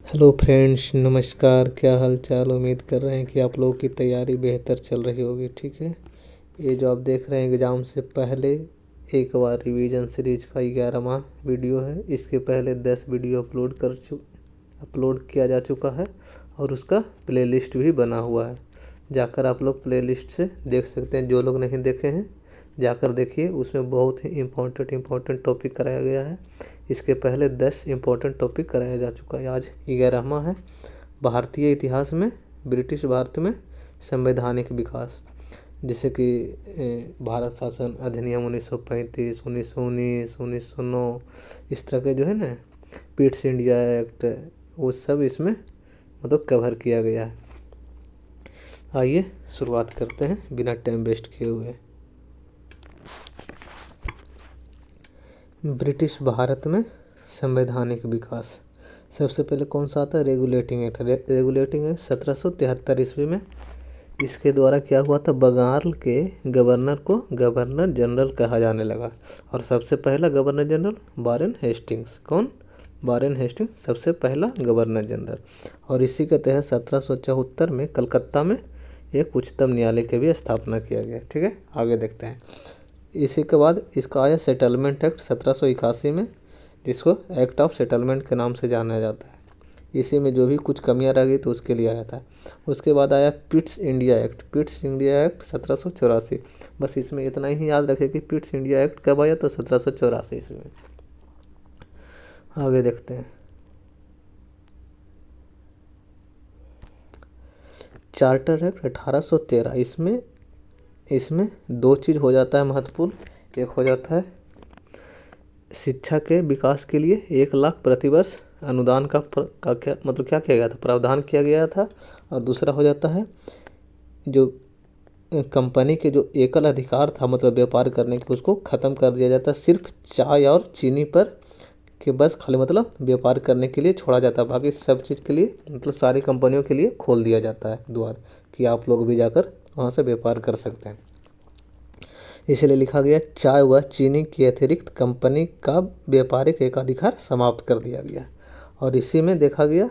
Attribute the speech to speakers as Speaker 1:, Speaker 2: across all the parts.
Speaker 1: Hello friends, नमस्कार। क्या हाल चाल। उम्मीद कर रहे हैं कि आप लोगों की तैयारी बेहतर चल रही होगी। ठीक है, ये जो आप देख रहे हैं एग्ज़ाम से पहले एक बार रिवीजन सीरीज का 11वां वीडियो है। इसके पहले 10 वीडियो अपलोड किया जा चुका है और उसका प्लेलिस्ट भी बना हुआ है। जाकर आप लोग प्लेलिस्ट से देख सकते हैं। जो लोग नहीं देखे हैं जाकर देखिए, उसमें बहुत ही इम्पोर्टेंट टॉपिक कराया गया है। इसके पहले 10 इम्पोर्टेंट टॉपिक कराया जा चुका है। आज 11वां है। भारतीय इतिहास में ब्रिटिश भारत में संवैधानिक विकास, जैसे कि भारत शासन अधिनियम 1935, 1919, 1909, इस तरह के जो है ना, पिट्स इंडिया एक्ट, वो सब इसमें मतलब कवर किया गया है। आइए शुरुआत करते हैं बिना टाइम वेस्ट किए हुए। ब्रिटिश भारत में संवैधानिक विकास सबसे पहले कौन सा आता है? Regulating act. रेगुलेटिंग एक्ट 1773 ईस्वी में। इसके द्वारा क्या हुआ था? बंगाल के गवर्नर को गवर्नर जनरल कहा जाने लगा। और सबसे पहला गवर्नर जनरल वारेन हेस्टिंग्स। कौन? वारेन हेस्टिंग्स सबसे पहला गवर्नर जनरल। और इसी के तहत 1774 में कलकत्ता में एक उच्चतम न्यायालय की भी स्थापना किया गया। ठीक है, आगे देखते हैं। इसी के बाद इसका आया सेटलमेंट एक्ट 1781 में, जिसको एक्ट ऑफ सेटलमेंट के नाम से जाना जाता है। इसी में जो भी कुछ कमियां रह गई तो उसके लिए आया था। उसके बाद आया Pitt's India act. Pitt's India act 1784। बस इसमें इतना ही याद रखें कि पिट्स इंडिया एक्ट कब आया, तो 1784 ईस्वी में। आगे देखते हैं। Charter act 1813। इसमें दो चीज़ हो जाता है महत्वपूर्ण। एक हो जाता है शिक्षा के विकास के लिए 1 लाख प्रतिवर्ष अनुदान का क्या मतलब क्या किया गया था? प्रावधान किया गया था। और दूसरा हो जाता है जो कंपनी के जो एकल अधिकार था मतलब व्यापार करने के, उसको ख़त्म कर दिया जाता है। सिर्फ चाय और चीनी पर कि बस खाली मतलब व्यापार करने के लिए छोड़ा जाता है। बाकी सब चीज़ के लिए मतलब सारी कंपनियों के लिए खोल दिया जाता है द्वार, कि आप लोग भी जाकर वहाँ से व्यापार कर सकते हैं। इसलिए लिखा गया चाय व चीनी के अतिरिक्त कंपनी का व्यापारिक एकाधिकार समाप्त कर दिया गया। और इसी में देखा गया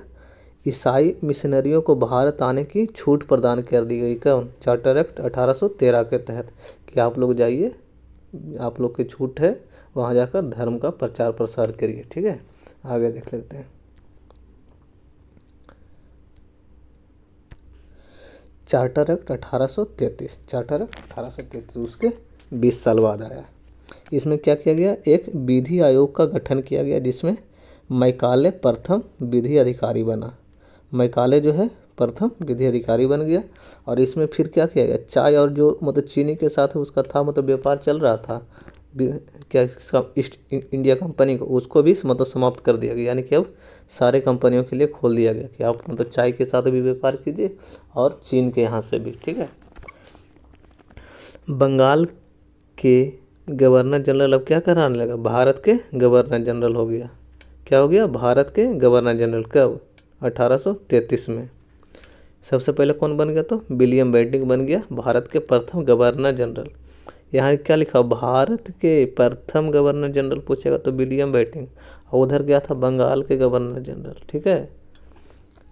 Speaker 1: ईसाई मिशनरियों को भारत आने की छूट प्रदान कर दी गई। कौन? चार्टर एक्ट 1813 के तहत, कि आप लोग जाइए, आप लोग की छूट है, वहाँ जाकर धर्म का प्रचार प्रसार करिए। ठीक है, आगे देख लेते हैं। Charter act 1833। चार्टर एक्ट 1833 उसके 20 साल बाद आया। इसमें क्या किया गया? एक विधि आयोग का गठन किया गया, जिसमें मैकाले प्रथम विधि अधिकारी बना। मैकाले जो है प्रथम विधि अधिकारी बन गया। और इसमें फिर क्या किया गया? चाय और जो मतलब चीनी के साथ उसका था मतलब व्यापार चल रहा था, क्या इसका ईस्ट इंडिया कंपनी को, उसको भी मतलब समाप्त कर दिया गया। यानी कि अब सारे कंपनियों के लिए खोल दिया गया कि आप मतलब चाय के साथ भी व्यापार कीजिए और चीन के यहाँ से भी। ठीक है। बंगाल के गवर्नर जनरल अब क्या कराने लगा? भारत के गवर्नर जनरल हो गया। क्या हो गया? भारत के गवर्नर जनरल। कब? 1833 में। सबसे पहले कौन बन गया? तो विलियम बेंटिंक बन गया भारत के प्रथम गवर्नर जनरल। यहाँ क्या लिखा? भारत के प्रथम गवर्नर जनरल पूछेगा तो विलियम बेंटिंक। और उधर गया था बंगाल के गवर्नर जनरल। ठीक है,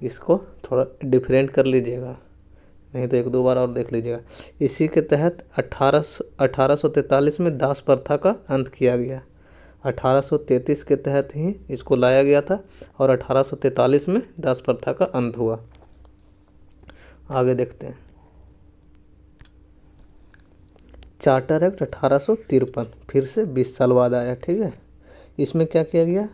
Speaker 1: इसको थोड़ा डिफरेंट कर लीजिएगा, नहीं तो 1-2 बार और देख लीजिएगा। इसी के तहत 1843 में दास प्रथा का अंत किया गया। 1833 के तहत ही इसको लाया गया था और 1843 में दास प्रथा का अंत हुआ। आगे देखते हैं। चार्टर एक्ट 1853 फिर से 20 साल बाद आया। ठीक है, इसमें क्या किया गया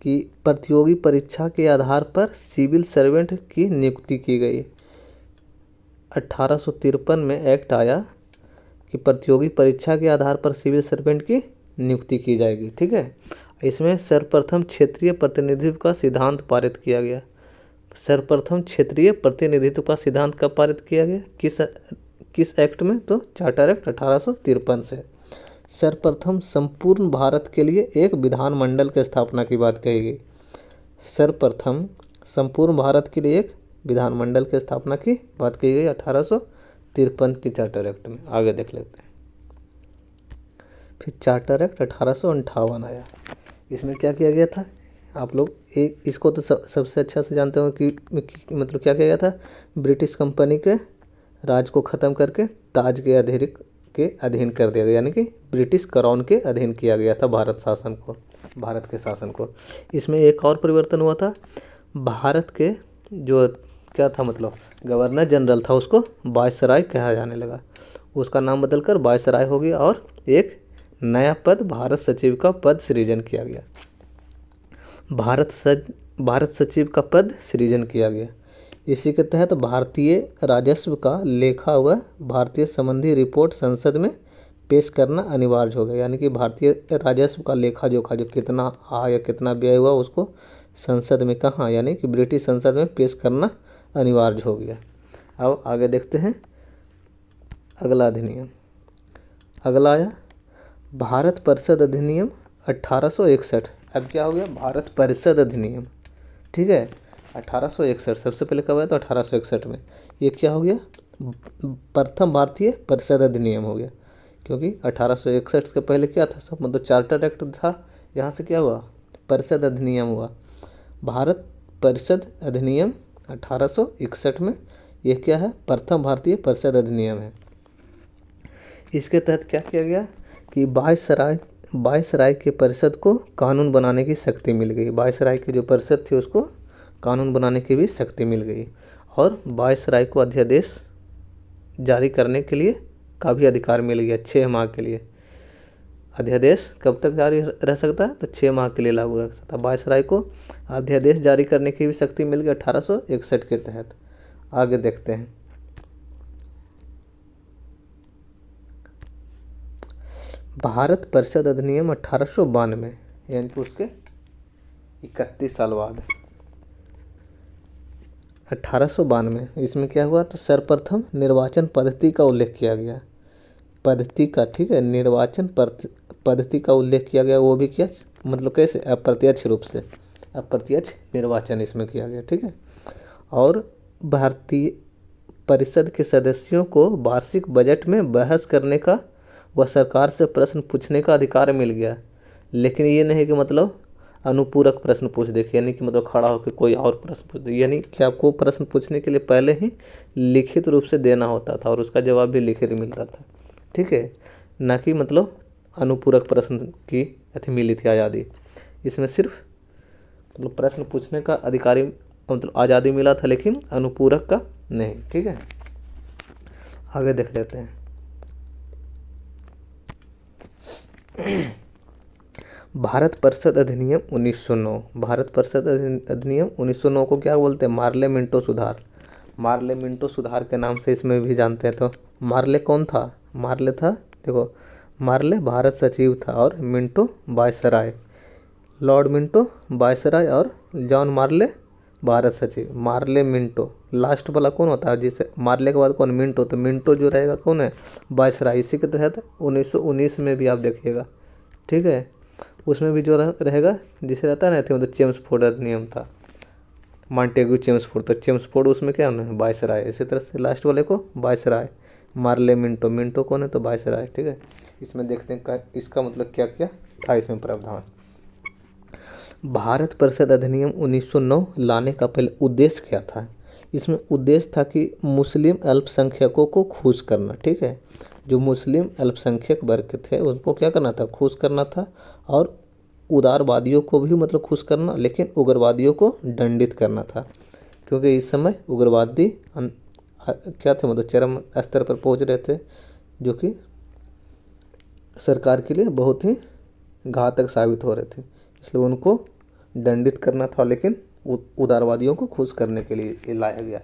Speaker 1: कि प्रतियोगी परीक्षा के आधार पर सिविल सर्वेंट की नियुक्ति की गई। 1853 में एक्ट आया कि प्रतियोगी परीक्षा के आधार पर सिविल सर्वेंट की नियुक्ति की जाएगी। ठीक है, इसमें सर्वप्रथम क्षेत्रीय प्रतिनिधित्व का सिद्धांत पारित किया गया। सर्वप्रथम क्षेत्रीय प्रतिनिधित्व का सिद्धांत कब पारित किया गया? किस एक्ट में? तो चार्टर एक्ट 1853 से। सर्वप्रथम संपूर्ण भारत के लिए एक विधानमंडल की स्थापना की बात कही गई। सर्वप्रथम संपूर्ण भारत के लिए एक विधानमंडल की स्थापना की बात कही गई 1853 की चार्टर एक्ट में। आगे देख लेते हैं। फिर चार्टर एक्ट 1858 आया। इसमें क्या किया गया था? आप लोग एक इसको तो सबसे अच्छा से जानते हो कि मतलब क्या किया गया था, ब्रिटिश कंपनी के राज को ख़त्म करके ताज के अधीन कर दिया गया, यानी कि ब्रिटिश क्राउन के अधीन किया गया था भारत के शासन को। इसमें एक और परिवर्तन हुआ था, भारत के जो क्या था मतलब गवर्नर जनरल था उसको वायसराय कहा जाने लगा, उसका नाम बदलकर वायसराय हो गया और एक नया पद भारत सचिव का पद सृजन किया गया। भारत सचिव का पद सृजन किया गया। इसी के तहत भारतीय राजस्व का लेखा व भारतीय संबंधी रिपोर्ट संसद में पेश करना अनिवार्य हो गया, यानी कि भारतीय राजस्व का लेखा जोखा जो कितना आय या कितना व्यय हुआ उसको संसद में कहाँ, यानी कि ब्रिटिश संसद में पेश करना अनिवार्य हो गया। अब आगे देखते हैं अगला अधिनियम। अगला आया भारत परिषद अधिनियम 1861। अब क्या हो गया, भारत परिषद अधिनियम, ठीक है 1861। सबसे पहले कब आया तो 1861 में। ये क्या हो गया, प्रथम भारतीय परिषद अधिनियम हो गया, क्योंकि 1861 के पहले क्या था सब मतलब चार्टर एक्ट था, यहाँ से क्या हुआ परिषद अधिनियम हुआ। भारत परिषद अधिनियम 1861 में ये क्या है, प्रथम भारतीय परिषद अधिनियम है। इसके तहत क्या किया गया कि वायसराय के परिषद को कानून बनाने की शक्ति मिल गई। वायसराय की जो परिषद थी उसको कानून बनाने की भी शक्ति मिल गई, और वायसराय को अध्यादेश जारी करने के लिए का भी अधिकार मिल गया 6 माह के लिए। अध्यादेश कब तक जारी रह सकता है तो 6 माह के लिए लागू रह सकता है। वायसराय को अध्यादेश जारी करने की भी शक्ति मिल गई 1861 के तहत। आगे देखते हैं भारत परिषद अधिनियम 1892, यानी कि उसके 31 साल बाद 1892। इसमें क्या हुआ तो सर्वप्रथम निर्वाचन पद्धति का उल्लेख किया गया, पद्धति का, ठीक है निर्वाचन पद्धति का उल्लेख किया गया, वो भी क्या मतलब कैसे, अप्रत्यक्ष रूप से अप्रत्यक्ष निर्वाचन इसमें किया गया, ठीक है। और भारतीय परिषद के सदस्यों को वार्षिक बजट में बहस करने का व सरकार से प्रश्न पूछने का अधिकार मिल गया, लेकिन ये नहीं कि मतलब अनुपूरक प्रश्न पूछ देखिए, यानी कि मतलब खड़ा होकर कोई और प्रश्न पूछ दे, यानी कि आपको प्रश्न पूछने के लिए पहले ही लिखित रूप से देना होता था और उसका जवाब भी लिखित मिलता था, ठीक है, ना कि मतलब अनुपूरक प्रश्न की अथी मिली थी आज़ादी। इसमें सिर्फ मतलब प्रश्न पूछने का अधिकारी मतलब आज़ादी मिला था, लेकिन अनुपूरक का नहीं, ठीक है। आगे देख लेते हैं भारत परिषद अधिनियम 1909। भारत परिषद अधिनियम 1909 को क्या बोलते हैं, मार्ले मिंटो सुधार। मार्ले मिंटो सुधार के नाम से इसमें भी जानते हैं। तो मार्ले कौन था, मार्ले था देखो, मार्ले भारत सचिव था और Minto viceroy, Lord Minto viceroy और जॉन मार्ले भारत सचिव। मार्ले मिंटो लास्ट वाला कौन होता है, जिसे मार्ले के बाद कौन, मिंटो, तो मिंटो जो रहेगा कौन है, वायसराय। इसी के तहत 1919 में भी आप देखिएगा, ठीक है, उसमें भी जो रहेगा जिसे रहता है ना तो चेम्सफोर्ड अधिनियम था, मॉन्टेग्यू चेम्सफोर्ड, तो चेम्सफोर्ड उसमें क्या है वायसराय। इसी तरह से लास्ट वाले को वायसराय, मार्ले मिंटो, मिंटो कौन है तो वायसराय, ठीक है। इसमें देखते हैं इसका मतलब क्या क्या था इसमें प्रावधान। भारत परिषद अधिनियम 1909 लाने का पहले उद्देश्य क्या था, इसमें उद्देश्य था कि मुस्लिम अल्पसंख्यकों को खुश करना, ठीक है, जो मुस्लिम अल्पसंख्यक वर्ग थे उनको क्या करना था, खुश करना था, और उदारवादियों को भी मतलब खुश करना, लेकिन उग्रवादियों को दंडित करना था, क्योंकि इस समय उग्रवादी क्या थे मतलब चरम स्तर पर पहुंच रहे थे, जो कि सरकार के लिए बहुत ही घातक साबित हो रहे थे, इसलिए उनको दंडित करना था, लेकिन उदारवादियों को खुश करने के लिए लाया गया।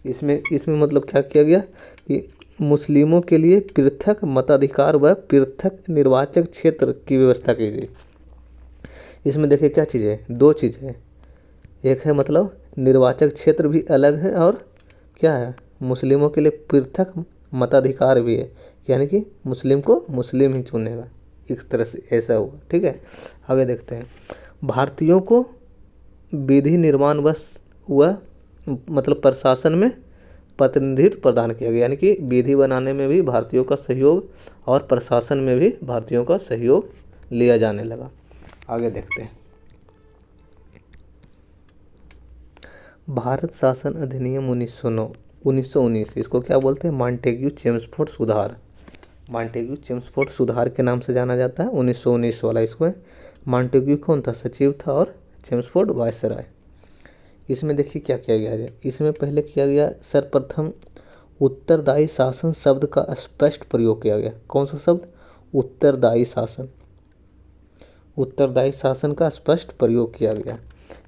Speaker 1: इसमें मतलब क्या किया गया कि मुस्लिमों के लिए पृथक मताधिकार व पृथक निर्वाचक क्षेत्र की व्यवस्था की गई। इसमें देखिए क्या चीज़ है, 2 चीज़ है, एक है मतलब निर्वाचक क्षेत्र भी अलग है, और क्या है मुस्लिमों के लिए पृथक मताधिकार भी है, यानी कि मुस्लिम को मुस्लिम ही चुनेगा, इस तरह से ऐसा हुआ, ठीक है। आगे देखते हैं भारतीयों को विधि निर्माण व मतलब प्रशासन में प्रतिनिधित्व प्रदान किया गया, यानी कि विधि बनाने में भी भारतीयों का सहयोग और प्रशासन में भी भारतीयों का सहयोग लिया जाने लगा। आगे देखते हैं भारत शासन अधिनियम 1919, इसको क्या बोलते हैं, मॉन्टेग्यू चेम्सफोर्ड सुधार। मॉन्टेग्यू चेम्सफोर्ड सुधार के नाम से जाना जाता है 1919 वाला। इसमें मॉन्टेग्यू कौन था, सचिव था, और चेम्सफोर्ड वायसराय। इसमें देखिए क्या किया गया है। इसमें पहले किया गया सर्वप्रथम उत्तरदायी शासन शब्द का स्पष्ट प्रयोग किया गया। कौन सा शब्द, उत्तरदायी शासन। उत्तरदायी शासन का स्पष्ट प्रयोग किया गया।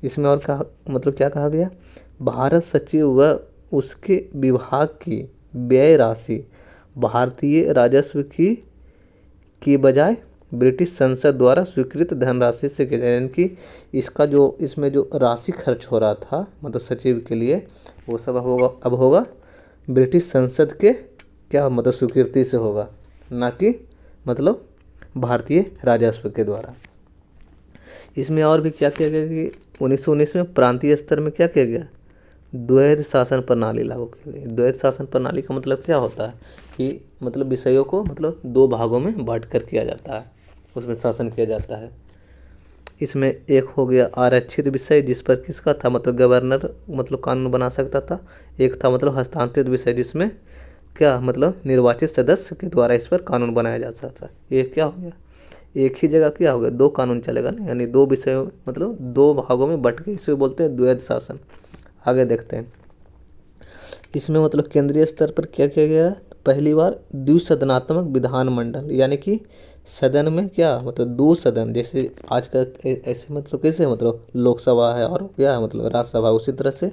Speaker 1: इसमें और कहा मतलब क्या कहा गया, भारत सचिव व उसके विभाग की व्यय राशि भारतीय राजस्व की बजाय ब्रिटिश संसद द्वारा स्वीकृत धनराशि से किया जाए। यानी कि इसका जो इसमें जो राशि खर्च हो रहा था मतलब सचिव के लिए, वो सब अब होगा ब्रिटिश संसद के क्या मतलब स्वीकृति से होगा, ना कि मतलब भारतीय राजस्व के द्वारा। इसमें और भी क्या किया गया कि 1919 में प्रांतीय स्तर में क्या किया गया, द्वैध शासन प्रणाली लागू की गई। द्वैध शासन प्रणाली का मतलब क्या होता है कि मतलब विषयों को मतलब दो भागों में बांट कर किया जाता है, उसमें शासन किया जाता है। इसमें एक हो गया आरक्षित विषय, जिस पर किसका था मतलब गवर्नर मतलब कानून बना सकता था। एक था मतलब हस्तांतरित विषय, जिसमें क्या मतलब निर्वाचित सदस्य के द्वारा इस पर कानून बनाया जा सकता है। ये क्या हो गया, एक ही जगह क्या हो गया, दो कानून चलेगा ना, यानी दो विषय मतलब दो भागों में बट गए, इसे बोलते हैं द्वैध शासन। आगे देखते हैं। इसमें मतलब केंद्रीय स्तर पर क्या किया गया, पहली बार द्विसदनात्मक विधानमंडल, यानी कि सदन में क्या मतलब दो सदन, जैसे आज का ऐसे मतलब कैसे मतलब लोकसभा है और क्या है मतलब राज्यसभा, उसी तरह से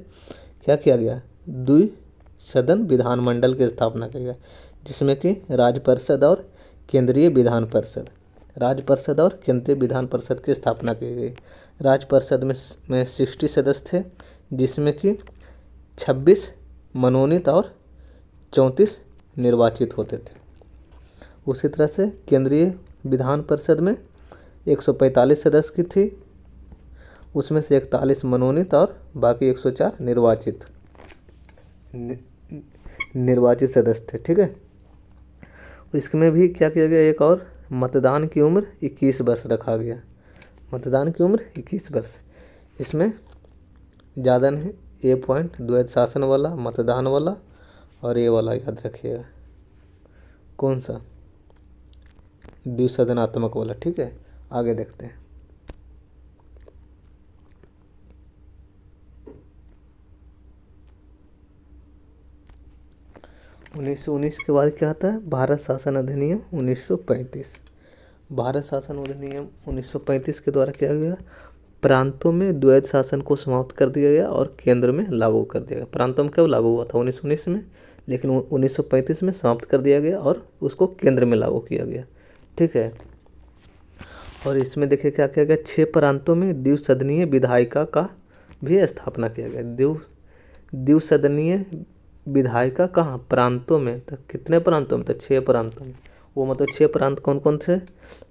Speaker 1: क्या किया गया, द्विसदन विधानमंडल की स्थापना की गई, जिसमें कि राज्य परिषद और केंद्रीय विधान परिषद, राज्य परिषद और केंद्रीय विधान परिषद की स्थापना की गई। राज्य परिषद में 60 सदस्य थे, जिसमें कि 26 मनोनीत और 34 निर्वाचित होते थे। उसी तरह से केंद्रीय विधान परिषद में 145 सदस्य की थी, उसमें से 41 मनोनीत और बाकी 104 निर्वाचित सदस्य थे। ठीक है, इसमें भी क्या किया गया, एक और मतदान की उम्र 21 वर्ष रखा गया। मतदान की उम्र 21 वर्ष। इसमें ज़्यादा नहीं, ए पॉइंट द्वैध शासन वाला, मतदान वाला और ये वाला याद रखिएगा, कौन सा, द्विसदनात्मक वाला। ठीक है, आगे देखते हैं। उन्नीस सौ 19 के बाद क्या आता है, भारत शासन अधिनियम 1935। भारत शासन अधिनियम 1935 के द्वारा क्या गया, प्रांतों में द्वैध शासन को समाप्त कर दिया गया और केंद्र में लागू कर दिया गया। प्रांतों में कब लागू हुआ था, 1919 में, लेकिन 1935 में समाप्त कर दिया गया और उसको केंद्र में लागू किया गया। ठीक है, और इसमें देखिए क्या किया गया, 6 प्रांतों में द्विसदनीय विधायिका का भी स्थापना किया गया। द्विसदनीय विधायिका कहाँ, प्रांतों में, तो कितने प्रांतों में, तो 6 प्रांतों में। वो मतलब 6 प्रांत कौन कौन थे,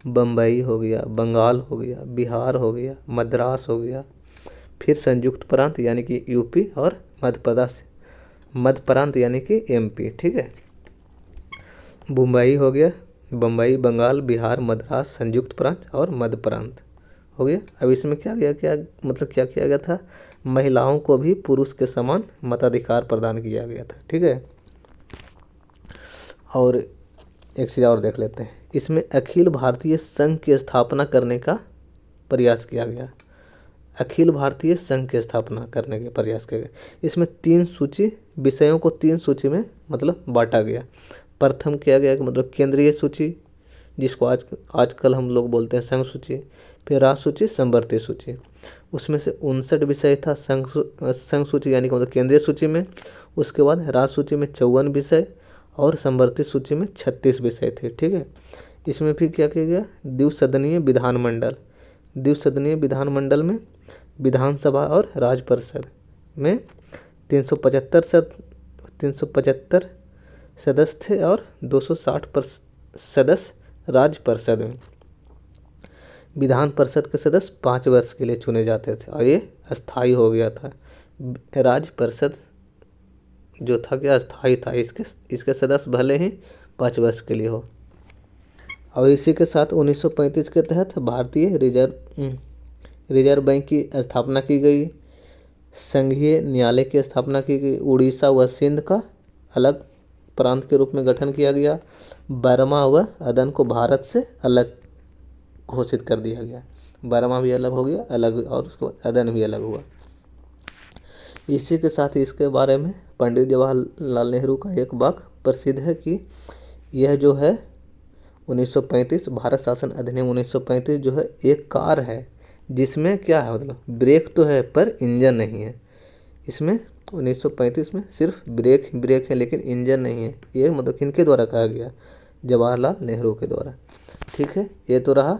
Speaker 1: बम्बई हो गया, बंगाल हो गया, बिहार हो गया, मद्रास हो गया, फिर संयुक्त प्रांत यानी कि यूपी, और मध्य प्रदेश, मध्य प्रांत यानी कि एमपी। ठीक है, मुंबई हो गया, बम्बई, बंगाल, बिहार, मद्रास, संयुक्त प्रांत और मध्य प्रांत हो गया। अब इसमें क्या किया, क्या मतलब क्या किया गया था, महिलाओं को भी पुरुष के समान मताधिकार प्रदान किया गया था। ठीक है, और एक चीज़ और देख लेते हैं। इसमें अखिल भारतीय संघ की स्थापना करने का प्रयास किया गया। अखिल भारतीय संघ की स्थापना करने के प्रयास किया गया। इसमें 3 सूची, विषयों को 3 सूची में मतलब बांटा गया। प्रथम किया गया कि मतलब केंद्रीय सूची, जिसको आजकल हम लोग बोलते हैं संघ सूची, फिर राज्य सूची, संवर्ती सूची। उसमें से 59 विषय था संघ सूची यानी कि मतलब केंद्रीय सूची में। उसके बाद राज्य सूची में 54 विषय और संवर्ती सूची में 36 विषय थे। ठीक है, इसमें फिर क्या किया गया, द्विसदनीय विधानमंडल। द्विसदनीय विधानमंडल में विधानसभा और राज्य परिषद में 375 सदस्य थे और 260 सदस्य राज्य परिषद में। विधान परिषद के सदस्य 5 वर्ष के लिए चुने जाते थे और ये अस्थाई हो गया था। राज्य परिषद जो था क्या अस्थाई था, इसके सदस्य भले ही 5 वर्ष के लिए हो। और इसी के साथ 1935 के तहत भारतीय रिजर्व बैंक की स्थापना की गई। संघीय न्यायालय की स्थापना की गई। उड़ीसा व सिंध का अलग प्रांत के रूप में गठन किया गया। बर्मा व अदन को भारत से अलग घोषित कर दिया गया। बर्मा भी अलग हो गया, अलग, और उसके बाद अदन भी अलग हुआ। इसी के साथ इसके बारे में पंडित जवाहरलाल नेहरू का एक वाक्य प्रसिद्ध है कि यह जो है 1935 भारत शासन अधिनियम 1935 जो है एक कार है जिसमें क्या है, मतलब ब्रेक तो है पर इंजन नहीं है। इसमें 1935 में सिर्फ ब्रेक है लेकिन इंजन नहीं है। ये मतलब किनके द्वारा कहा गया, जवाहरलाल नेहरू के द्वारा। ठीक है, ये तो रहा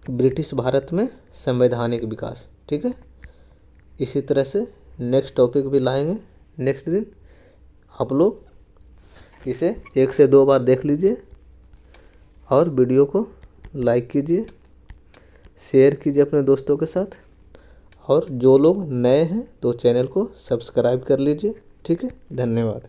Speaker 1: ब्रिटिश भारत में संवैधानिक विकास। ठीक है, इसी तरह से नेक्स्ट टॉपिक भी लाएंगे नेक्स्ट दिन। आप लोग इसे 1 से 2 बार देख लीजिए और वीडियो को लाइक कीजिए, शेयर कीजिए अपने दोस्तों के साथ, और जो लोग नए हैं तो चैनल को सब्सक्राइब कर लीजिए। ठीक है, धन्यवाद।